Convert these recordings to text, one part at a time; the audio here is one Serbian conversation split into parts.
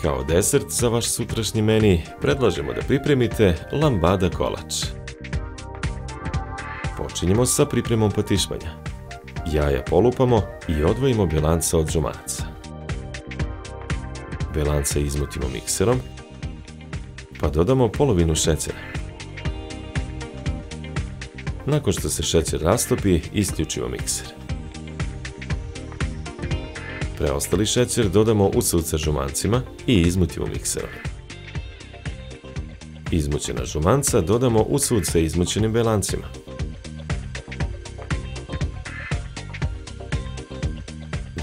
Kao desert za vaš sutrašnji meni predlažemo da pripremite lambada kolač. Počinjemo sa pripremom patišpanja. Jaja polupamo i odvojimo belanca od žumanaca. Belance izmutimo mikserom, pa dodamo polovinu šećera. Nakon što se šećer rastopi, isključimo mikser. Preostali šećer dodamo u sud sa žumancima i izmutimo mikserom. Izmućena žumanca dodamo u sud sa izmućenim belancima.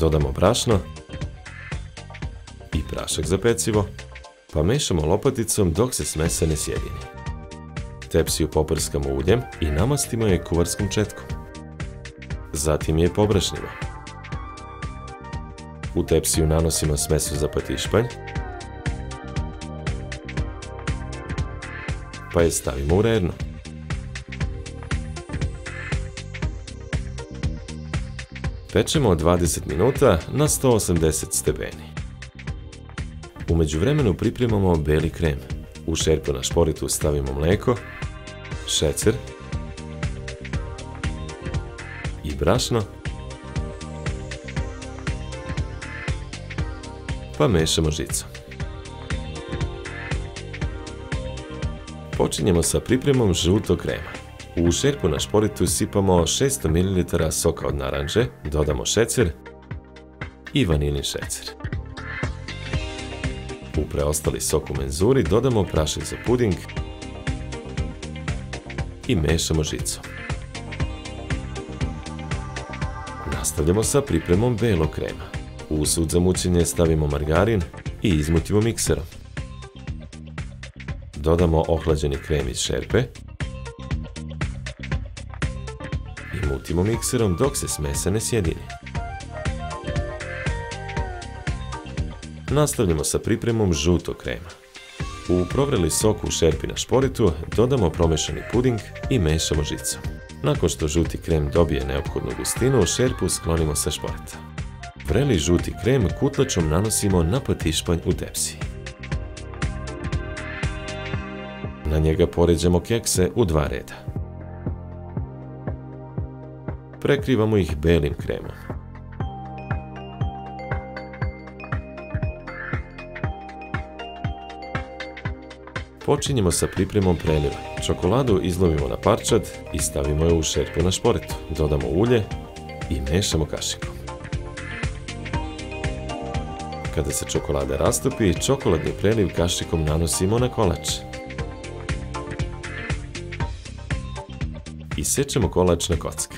Dodamo brašno i prašak za pecivo, pa mešamo lopaticom dok se smesa ne sjedini. Tepsiju poprskamo uljem i namastimo je kuvarskom četkom. Zatim je pobrašnimo. U tepsiju nanosimo smesu za patišpanj, pa je stavimo u rernu. Pečemo 20 minuta na 180 stepeni. U međuvremenu pripremamo beli krem. U šerpu na šporitu stavimo mleko, šećer i brašno, pa mešamo žicom. Počinjemo sa pripremom žutog krema. U šerpu na šporitu sipamo 600 ml soka od naranče, dodamo šećer i vanilin šećer. U preostali sok u menzuri dodamo prašak za puding i mešamo žicom. Nastavljamo sa pripremom belog krema. U sud za mućenje stavimo margarin i izmutimo mikserom. Dodamo ohlađeni krem iz šerpe i mutimo mikserom dok se smesa ne sjedini. Nastavljamo sa pripremom žutog krema. U provreli sok u šerpi na šporitu dodamo promešani puding i mešamo žicom. Nakon što žuti krem dobije neophodnu gustinu, šerpu sklonimo sa šporita. Vreli žuti krem kutlačom nanosimo na patišpanj u tepsiji. Na njega poređamo kekse u 2 reda. Prekrivamo ih belim kremom. Počinjemo sa pripremom preliva. Čokoladu izlomimo na parčad i stavimo je u šerpu na šporitu. Dodamo ulje i mešamo kašikom. Kada se čokolada rastopi, čokoladni preliv kašikom nanosimo na kolač. Isečemo kolač na kocke.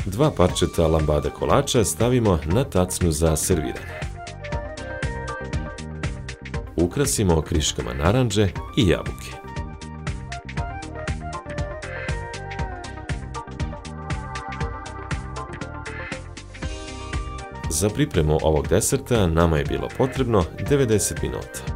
2 parčeta lambada kolača stavimo na tacnu za serviranje. Ukrasimo kriškama naranđe i jabuke. Za pripremu ovog deserta nama je bilo potrebno 90 minuta.